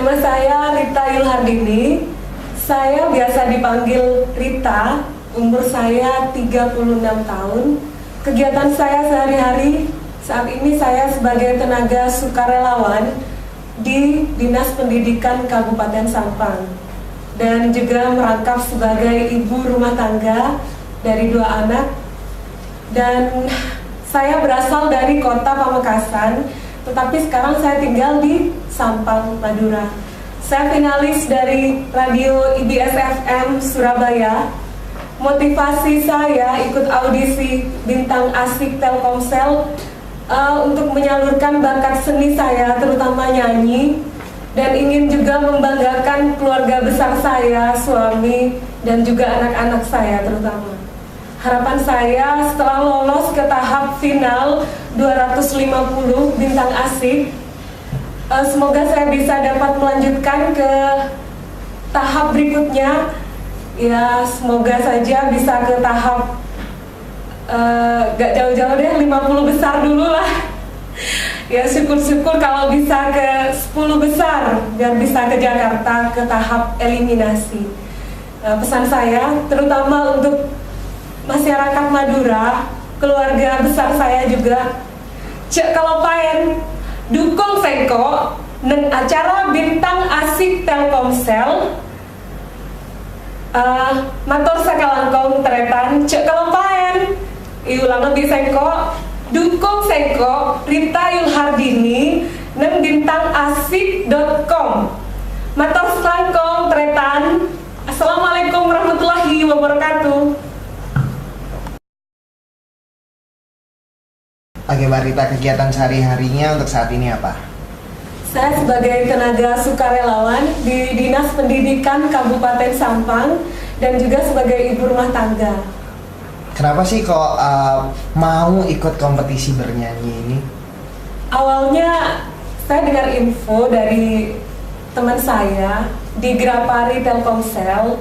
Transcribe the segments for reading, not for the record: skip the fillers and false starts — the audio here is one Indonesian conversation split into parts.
Nama saya Rita Yulhardini. Saya biasa dipanggil Rita. Umur saya 36 tahun. Kegiatan saya sehari-hari saat ini saya sebagai tenaga sukarelawan di Dinas Pendidikan Kabupaten Sampang dan juga merangkap sebagai ibu rumah tangga dari 2 anak. Dan saya berasal dari kota Pamekasan, tetapi sekarang saya tinggal di Sampang, Madura. Saya finalis dari radio IBS FM Surabaya. Motivasi saya ikut audisi Bintang Asik Telkomsel untuk menyalurkan bakat seni saya, terutama nyanyi, dan ingin juga membanggakan keluarga besar saya, suami, dan juga anak-anak saya terutama. Harapan saya setelah lolos ke tahap final 250 Bintang Asik, semoga saya bisa dapat melanjutkan ke tahap berikutnya. Ya, semoga saja bisa ke tahap gak jauh-jauh deh, 50 besar dulu lah. Ya, syukur-syukur kalau bisa ke 10 besar biar bisa ke Jakarta ke tahap eliminasi. Pesan saya terutama untuk masyarakat Madura, keluarga besar saya juga, cek kalau paen dukung sengko neng acara Bintang Asik Telkomsel. Matur sakalangkong teretan cek kalau paen iulang lebih sengko dukung sengko Rita Yulhardini neng bintangasik.com. Matur sakalangkong teretan. Assalamualaikum warahmatullahi wabarakatuh. Oke, Mbak Rita, kegiatan sehari-harinya untuk saat ini apa? Saya sebagai tenaga sukarelawan di Dinas Pendidikan Kabupaten Sampang dan juga sebagai ibu rumah tangga. Kenapa sih kok mau ikut kompetisi bernyanyi ini? Awalnya saya dengar info dari teman saya di Grapari Telkomsel.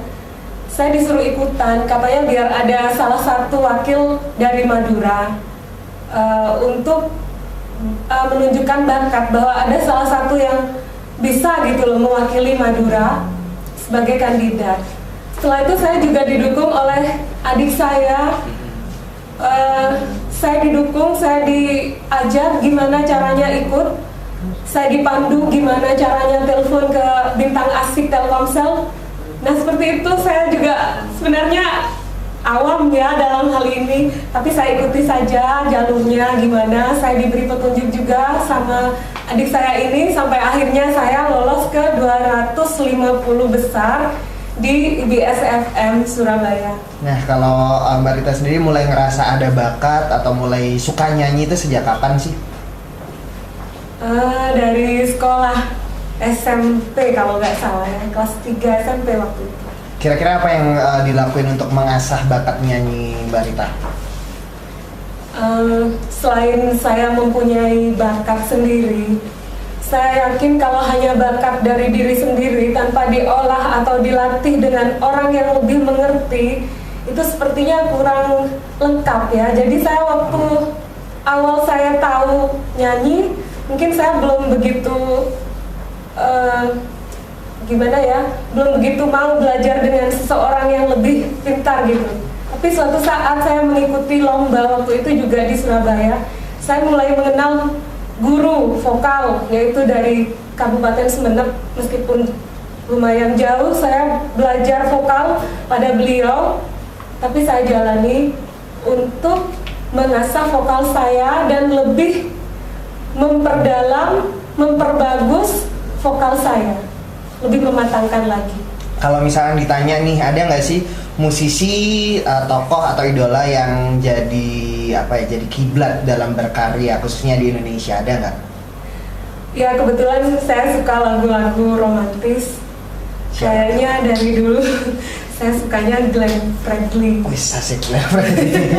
Saya disuruh ikutan, katanya biar ada salah satu wakil dari Madura untuk menunjukkan bakat bahwa ada salah satu yang bisa gitu loh mewakili Madura sebagai kandidat. Setelah itu saya juga didukung oleh adik saya. Saya didukung, saya diajar gimana caranya ikut, saya dipandu gimana caranya telepon ke Bintang Asik Telkomsel. Nah, seperti itu. Saya juga sebenarnya awam ya dalam hal ini, tapi saya ikuti saja jalurnya gimana. Saya diberi petunjuk juga sama adik saya ini sampai akhirnya saya lolos ke 250 besar di IBS FM Surabaya. Nah, kalau Mbak Rita sendiri mulai ngerasa ada bakat atau mulai suka nyanyi itu sejak kapan sih? Dari sekolah SMP kalau nggak salah ya, kelas 3 SMP waktu itu. Kira-kira apa yang dilakuin untuk mengasah bakat nyanyi Mbak Rita? Selain saya mempunyai bakat sendiri, saya yakin kalau hanya bakat dari diri sendiri tanpa diolah atau dilatih dengan orang yang lebih mengerti, itu sepertinya kurang lengkap ya. Jadi saya waktu awal saya tahu nyanyi, mungkin saya belum begitu gimana ya, belum begitu mau belajar dengan seseorang yang lebih pintar gitu. Tapi suatu saat saya mengikuti lomba waktu itu juga di Surabaya, saya mulai mengenal guru vokal yaitu dari Kabupaten Sumeneb. Meskipun lumayan jauh saya belajar vokal pada beliau, tapi saya jalani untuk mengasah vokal saya dan lebih memperdalam, memperbagus vokal saya, lebih mematangkan lagi. Kalau misalnya ditanya nih, ada nggak sih musisi, tokoh atau idola yang jadi jadi kiblat dalam berkarya khususnya di Indonesia, ada nggak? Ya, kebetulan saya suka lagu-lagu romantis. Kayaknya dari dulu saya sukanya Glenn Fredly. Wih, asik Glenn Fredly.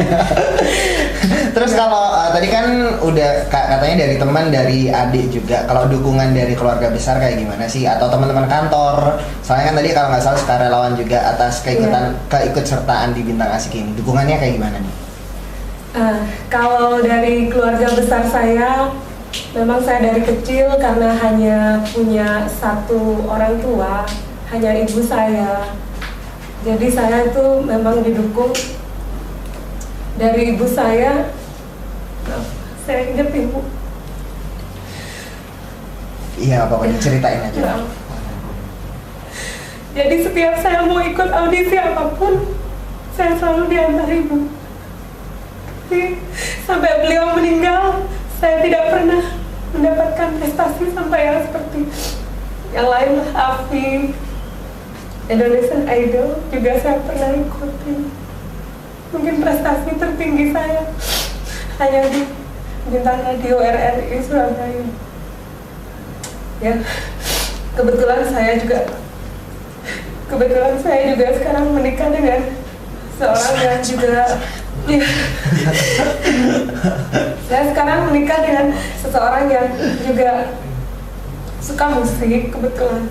Terus kalau tadi kan udah katanya dari teman, dari adik juga. Kalau dukungan dari keluarga besar kayak gimana sih? Atau teman-teman kantor? Soalnya kan tadi kalau nggak salah sukarelawan juga atas keikutsertaan di Bintang Asik ini. Dukungannya kayak gimana nih? Kalau dari keluarga besar saya, Memang saya dari kecil karena hanya punya satu orang tua, hanya ibu saya. Jadi saya itu memang didukung dari ibu saya. Saya ingat ibu. Iya, pokoknya ceritain aja. Ya. Jadi setiap saya mau ikut audisi apapun, saya selalu diantar ibu. Jadi, sampai beliau meninggal, saya tidak pernah mendapatkan prestasi sampai yang seperti yang lain lah. AFI, Indonesian Idol juga saya pernah ikutin. Mungkin prestasi tertinggi saya hanya di bintang radio RRI Surabaya. Ya, kebetulan saya juga sekarang menikah dengan seorang yang juga ya. Saya sekarang menikah dengan seseorang yang juga suka musik, kebetulan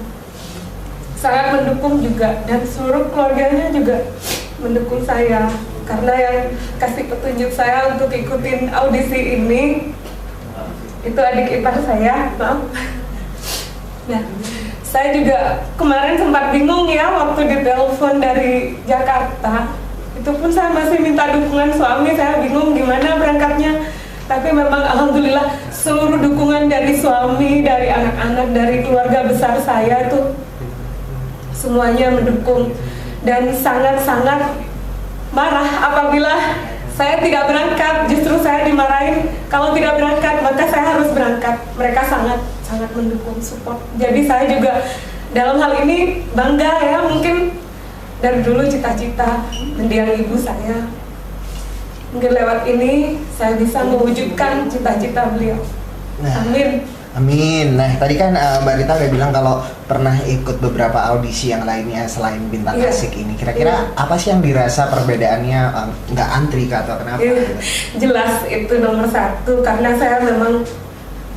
sangat mendukung juga, dan seluruh keluarganya juga mendukung saya, karena yang kasih petunjuk saya untuk ikutin audisi ini itu adik ipar saya, maaf. Nah, saya juga kemarin sempat bingung ya waktu ditelepon dari Jakarta. Itu pun saya masih minta dukungan suami, saya bingung gimana berangkatnya. Tapi memang alhamdulillah seluruh dukungan dari suami, dari anak-anak, dari keluarga besar saya itu semuanya mendukung. Dan sangat-sangat marah apabila saya tidak berangkat. Justru saya dimarahin kalau tidak berangkat, maka saya harus berangkat. Mereka sangat mendukung, support. Jadi saya juga dalam hal ini bangga ya, mungkin dari dulu cita-cita mendiang ibu saya. Mungkin lewat ini saya bisa mewujudkan cita-cita beliau. Amin. Amin. Nah, tadi kan Mbak Rita udah bilang kalau pernah ikut beberapa audisi yang lainnya selain Bintang Asik ini. Kira-kira apa sih yang dirasa perbedaannya, nggak antri atau kenapa? Jelas itu nomor satu, karena saya memang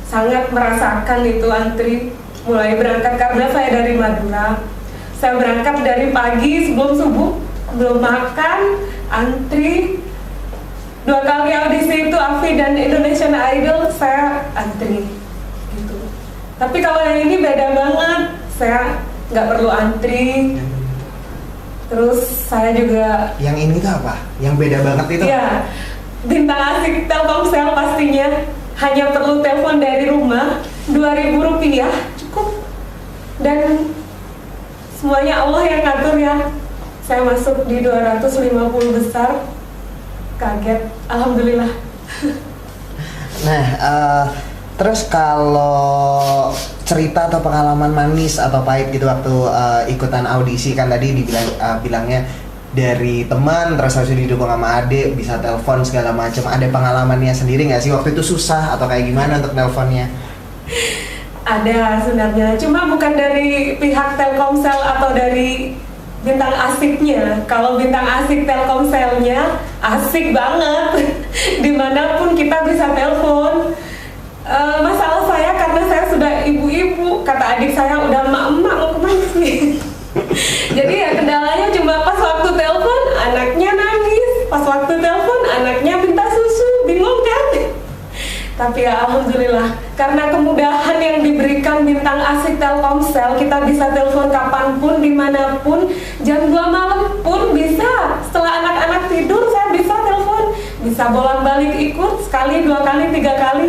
sangat merasakan itu antri mulai berangkat, karena saya dari Madura. Saya berangkat dari pagi sebelum subuh, belum makan, antri. 2 kali audisi itu AFI dan Indonesian Idol saya antri gitu. Tapi kalau yang ini beda banget, saya nggak perlu antri. Terus saya juga yang ini tuh apa? Yang beda banget itu? Ya, Bintang Asik Telkomsel pastinya hanya perlu telepon dari rumah, Rp2.000 cukup, dan semuanya Allah yang ngatur ya. Saya masuk di 250 besar, kaget, alhamdulillah. Nah, terus kalau cerita atau pengalaman manis atau pahit gitu waktu ikutan audisi, kan tadi bilangnya dari teman, terus harus didukung sama adik, bisa telepon segala macam. Ada pengalamannya sendiri nggak sih waktu itu, susah atau kayak gimana untuk teleponnya? Ada sebenarnya, cuma bukan dari pihak Telkomsel atau dari Bintang Asiknya. Kalau Bintang Asik Telkomselnya asik banget, dimanapun kita bisa telepon. Masalah saya karena saya sudah ibu-ibu, kata adik saya udah emak-emak, mau kemana sih? Jadi ya kendalanya cuma pas waktu telepon anaknya nangis, pas waktu telepon anaknya minta susu, bingung kan? Tapi ya alhamdulillah, karena kemudahan yang diberikan Bintang Asik Telkomsel, kita bisa telepon kapanpun, dimanapun, jam 2 malam pun bisa. Setelah anak-anak tidur saya bisa telepon, bisa bolak-balik ikut, sekali, 2 kali, 3 kali,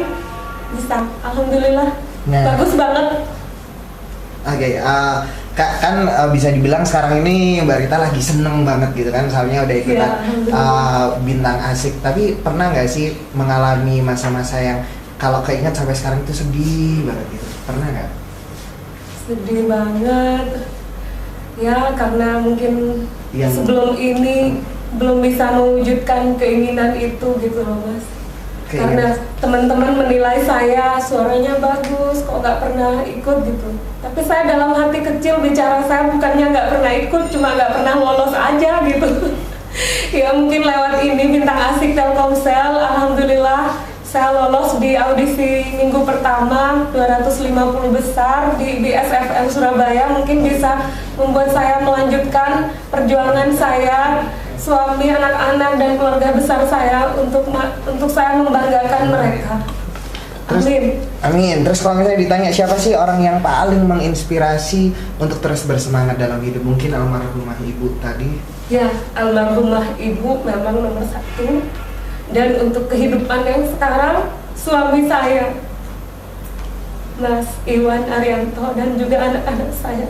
bisa. Alhamdulillah, bagus banget. Oke, kan bisa dibilang sekarang ini Mbak Rita lagi seneng banget gitu kan, soalnya udah ikutan Bintang Asik. Tapi pernah nggak sih mengalami masa-masa yang kalau keinget sampai sekarang itu sedih banget gitu? Pernah nggak? Sedih banget. Ya karena mungkin sebelum ini belum bisa mewujudkan keinginan itu gitu loh Mas. Karena teman-teman menilai saya suaranya bagus, kok nggak pernah ikut gitu. Tapi saya dalam hati kecil bicara saya bukannya nggak pernah ikut, cuma nggak pernah lolos aja gitu. Ya mungkin lewat ini Bintang Asik Telkomsel, alhamdulillah saya lolos di audisi minggu pertama 250 besar di BSFM Surabaya. Mungkin bisa membuat saya melanjutkan perjuangan saya, suami, anak-anak, dan keluarga besar saya untuk saya membanggakan mereka. Terus, Amin. Amin. Terus kalau misalnya ditanya siapa sih orang yang paling menginspirasi untuk terus bersemangat dalam hidup? Mungkin almarhumah ibu tadi. Ya, almarhumah ibu memang nomor satu. Dan untuk kehidupan yang sekarang, suami saya, Mas Iwan Arianto, dan juga anak-anak saya.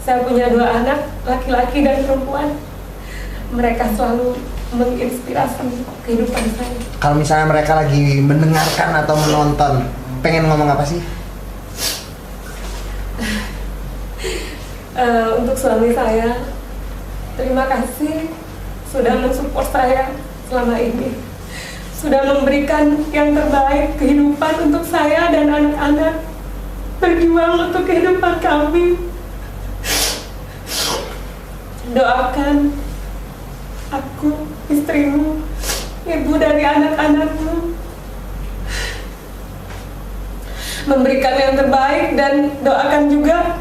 Saya punya 2 anak, laki-laki dan perempuan. Mereka selalu menginspirasi kehidupan saya. Kalau misalnya mereka lagi mendengarkan atau menonton, pengen ngomong apa sih? Untuk suami saya, terima kasih sudah mensupport saya selama ini. Sudah memberikan yang terbaik kehidupan untuk saya dan anak-anak. Berjuang untuk kehidupan kami. Doakan aku, istrimu, ibu dari anak-anakmu, memberikan yang terbaik, dan doakan juga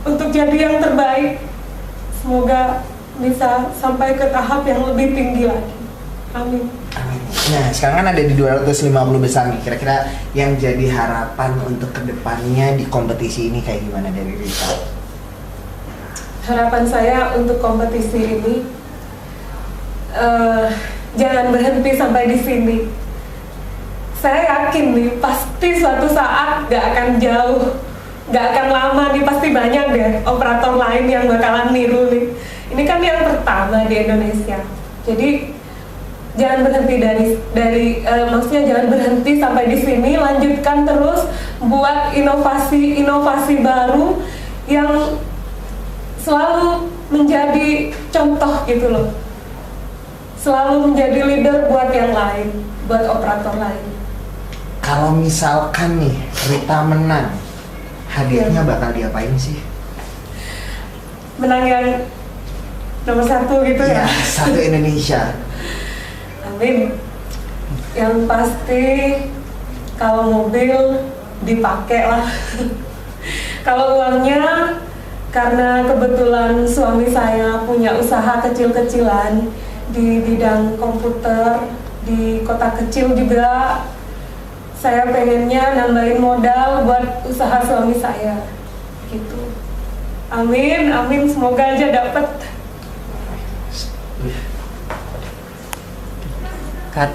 untuk jadi yang terbaik. Semoga bisa sampai ke tahap yang lebih tinggi lagi. Amin. Amin. Nah, sekarang kan ada di 250 besar nih. Kira-kira yang jadi harapan untuk kedepannya di kompetisi ini kayak gimana dari Rita? Harapan saya untuk kompetisi ini, jangan berhenti sampai di sini. Saya yakin nih, pasti suatu saat gak akan jauh, gak akan lama nih, pasti banyak deh operator lain yang bakalan niru nih. Ini kan yang pertama di Indonesia. Jadi jangan berhenti maksudnya jangan berhenti sampai di sini, lanjutkan terus buat inovasi baru yang selalu menjadi contoh gitu loh. Selalu menjadi leader buat yang lain, buat operator lain. Kalau misalkan nih Rita menang, hadiahnya bakal diapain sih? Menang yang nomor 1 gitu ya? Ya, 1 Indonesia. Amin. Yang pasti kalau mobil dipakai lah. Kalau uangnya, karena kebetulan suami saya punya usaha kecil-kecilan di bidang komputer di kota kecil juga, saya pengennya nambahin modal buat usaha suami saya gitu. Amin, amin, semoga aja dapet. Cut.